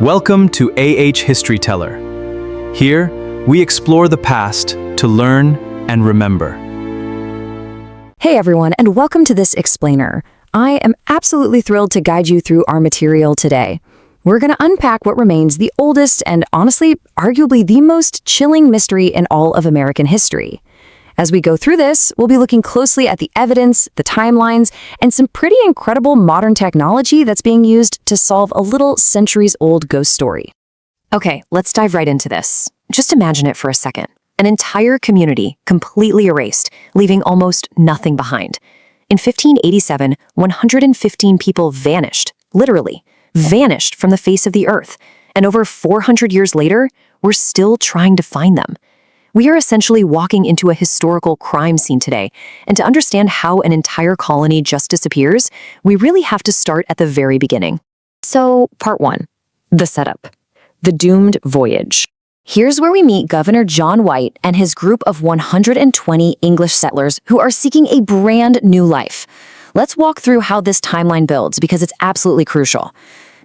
Welcome to History Teller. Here, we explore the past to learn and remember. Hey everyone, and welcome to this explainer. I am absolutely thrilled to guide you through our material today. We're going to unpack what remains the oldest and honestly, arguably the most chilling mystery in all of American history. As we go through this, we'll be looking closely at the evidence, the timelines, and some pretty incredible modern technology that's being used to solve a little centuries-old ghost story. Okay, let's dive right into this. Just imagine it for a second. An entire community completely erased, leaving almost nothing behind. In 1587, 115 people vanished, literally, vanished from the face of the earth. And over 400 years later, we're still trying to find them. We are essentially walking into a historical crime scene today, and to understand how an entire colony just disappears, we really have to start at the very beginning. So, part 1. The setup. The doomed voyage. Here's where we meet Governor John White and his group of 120 English settlers who are seeking a brand new life. Let's walk through how this timeline builds because it's absolutely crucial.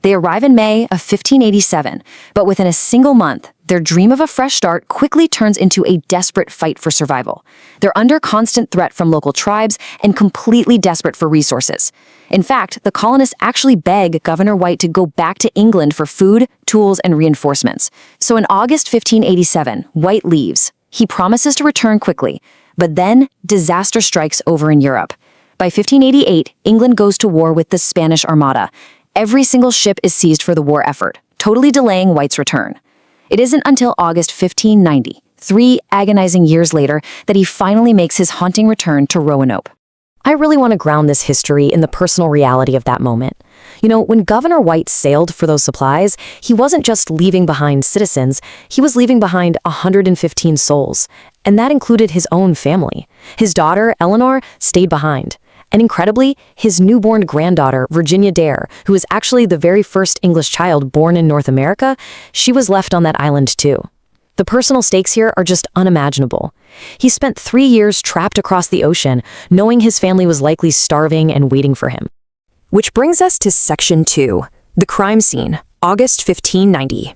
They arrive in May of 1587, but within a single month, their dream of a fresh start quickly turns into a desperate fight for survival. They're under constant threat from local tribes and completely desperate for resources. In fact, the colonists actually beg Governor White to go back to England for food, tools, and reinforcements. So in August 1587, White leaves. He promises to return quickly, but then disaster strikes over in Europe. By 1588, England goes to war with the Spanish Armada. Every single ship is seized for the war effort, totally delaying White's return. It isn't until August 1590, 3 agonizing years later, that he finally makes his haunting return to Roanoke. I really want to ground this history in the personal reality of that moment. You know, when Governor White sailed for those supplies, he wasn't just leaving behind citizens, he was leaving behind 115 souls. And that included his own family. His daughter, Eleanor, stayed behind. And incredibly, his newborn granddaughter, Virginia Dare, who was actually the very first English child born in North America, she was left on that island too. The personal stakes here are just unimaginable. He spent 3 years trapped across the ocean, knowing his family was likely starving and waiting for him. Which brings us to Section 2, the crime scene, August 1590.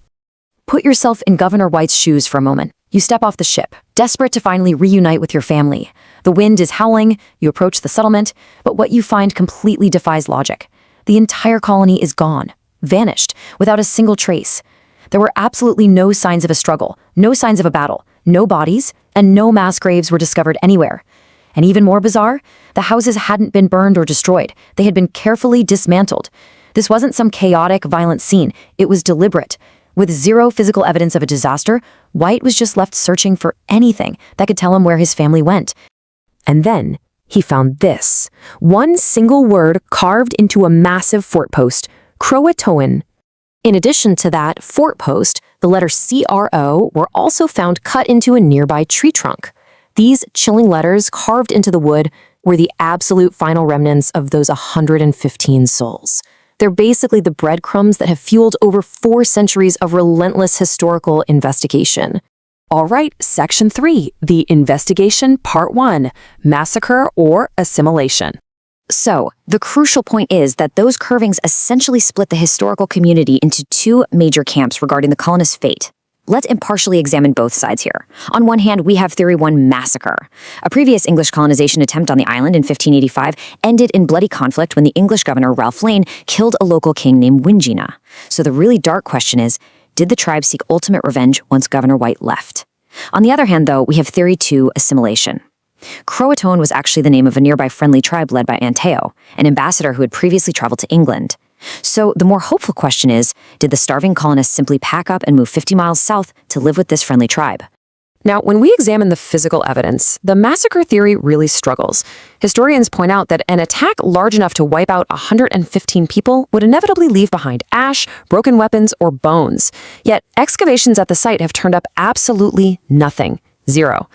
Put yourself in Governor White's shoes for a moment. You step off the ship, desperate to finally reunite with your family. The wind is howling, you approach the settlement, but what you find completely defies logic. The entire colony is gone, vanished, without a single trace. There were absolutely no signs of a struggle, no signs of a battle, no bodies, and no mass graves were discovered anywhere. And even more bizarre, the houses hadn't been burned or destroyed. They had been carefully dismantled. This wasn't some chaotic, violent scene. It was deliberate. With zero physical evidence of a disaster, White was just left searching for anything that could tell him where his family went. And then he found this. One single word carved into a massive fort post, CROATOAN. In addition to that fort post, the letter CRO were also found cut into a nearby tree trunk. These chilling letters carved into the wood were the absolute final remnants of those 115 souls. They're basically the breadcrumbs that have fueled over 4 centuries of relentless historical investigation. All right, Section 3, the investigation, Part 1, massacre or assimilation. So, the crucial point is that those carvings essentially split the historical community into 2 major camps regarding the colonists' fate. Let's impartially examine both sides here. On one hand, we have Theory 1 massacre. A previous English colonization attempt on the island in 1585 ended in bloody conflict when the English governor, Ralph Lane, killed a local king named Wingina. So the really dark question is, did the tribe seek ultimate revenge once Governor White left? On the other hand, though, we have Theory 2 assimilation. CROATOAN was actually the name of a nearby friendly tribe led by Anteo, an ambassador who had previously traveled to England. So the more hopeful question is, did the starving colonists simply pack up and move 50 miles south to live with this friendly tribe? Now, when we examine the physical evidence, the massacre theory really struggles. Historians point out that an attack large enough to wipe out 115 people would inevitably leave behind ash, broken weapons, or bones. Yet, excavations at the site have turned up absolutely nothing. 0.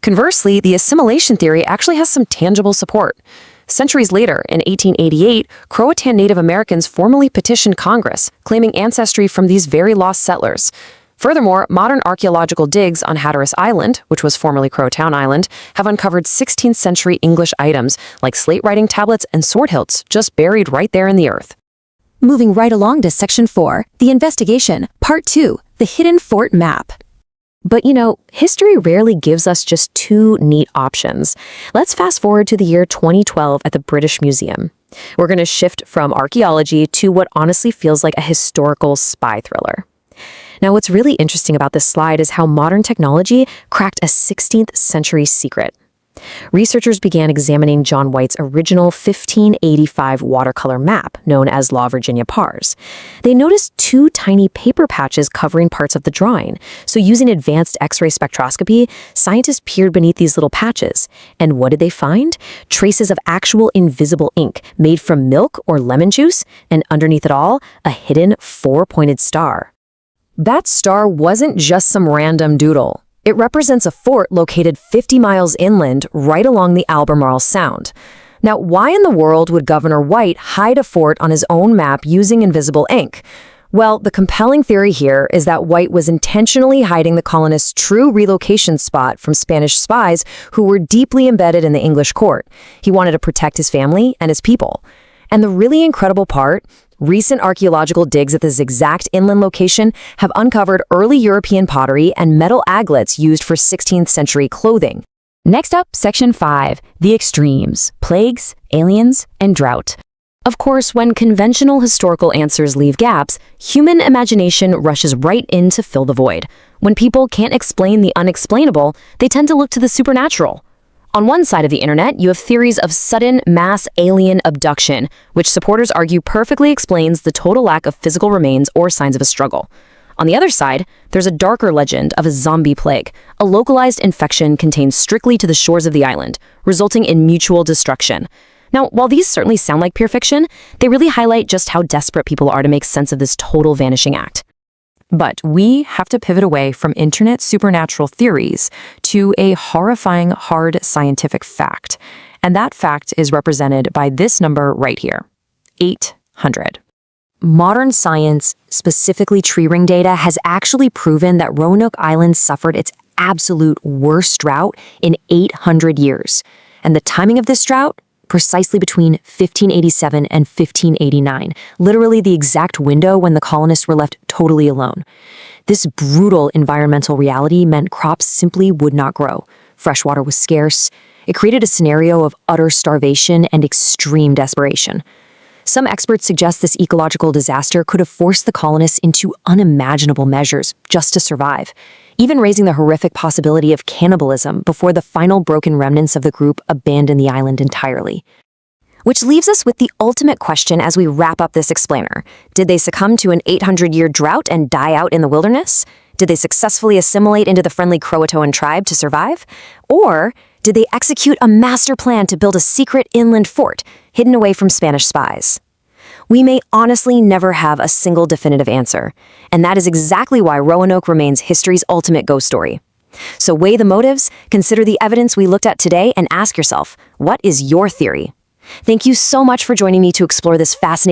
Conversely, the assimilation theory actually has some tangible support. Centuries later, in 1888, Croatan Native Americans formally petitioned Congress, claiming ancestry from these very lost settlers. Furthermore, modern archaeological digs on Hatteras Island, which was formerly CROATOAN Island, have uncovered 16th century English items like slate writing tablets and sword hilts just buried right there in the earth. Moving right along to Section 4, the investigation, Part 2, the hidden fort map. But history rarely gives us just two neat options. Let's fast forward to the year 2012 at the British Museum. We're going to shift from archaeology to what honestly feels like a historical spy thriller. Now, what's really interesting about this slide is how modern technology cracked a 16th century secret. Researchers began examining John White's original 1585 watercolor map, known as La Virginia Pars. They noticed two tiny paper patches covering parts of the drawing. So using advanced X-ray spectroscopy, scientists peered beneath these little patches. And what did they find? Traces of actual invisible ink made from milk or lemon juice, and underneath it all, a hidden four-pointed star. That star wasn't just some random doodle. It represents a fort located 50 miles inland, right along the Albemarle Sound. Now, why in the world would Governor White hide a fort on his own map using invisible ink? Well, the compelling theory here is that White was intentionally hiding the colonists' true relocation spot from Spanish spies who were deeply embedded in the English court. He wanted to protect his family and his people. And the really incredible part, recent archaeological digs at this exact inland location have uncovered early European pottery and metal aglets used for 16th century clothing. Next up, Section 5, the extremes, plagues, aliens, and drought. Of course, when conventional historical answers leave gaps, human imagination rushes right in to fill the void. When people can't explain the unexplainable, they tend to look to the supernatural. On one side of the internet, you have theories of sudden mass alien abduction, which supporters argue perfectly explains the total lack of physical remains or signs of a struggle. On the other side, there's a darker legend of a zombie plague, a localized infection contained strictly to the shores of the island, resulting in mutual destruction. Now, while these certainly sound like pure fiction, they really highlight just how desperate people are to make sense of this total vanishing act. But we have to pivot away from internet supernatural theories to a horrifying hard scientific fact. And that fact is represented by this number right here, 800. Modern science, specifically tree ring data, has actually proven that Roanoke Island suffered its absolute worst drought in 800 years. And the timing of this drought? Precisely between 1587 and 1589, literally the exact window when the colonists were left totally alone. This brutal environmental reality meant crops simply would not grow. Fresh water was scarce. It created a scenario of utter starvation and extreme desperation. Some experts suggest this ecological disaster could have forced the colonists into unimaginable measures just to survive, even raising the horrific possibility of cannibalism before the final broken remnants of the group abandoned the island entirely. Which leaves us with the ultimate question as we wrap up this explainer. Did they succumb to an 800-year drought and die out in the wilderness? Did they successfully assimilate into the friendly CROATOAN tribe to survive? Or did they execute a master plan to build a secret inland fort hidden away from Spanish spies? We may honestly never have a single definitive answer, and that is exactly why Roanoke remains history's ultimate ghost story. So weigh the motives, consider the evidence we looked at today, and ask yourself, what is your theory? Thank you so much for joining me to explore this fascinating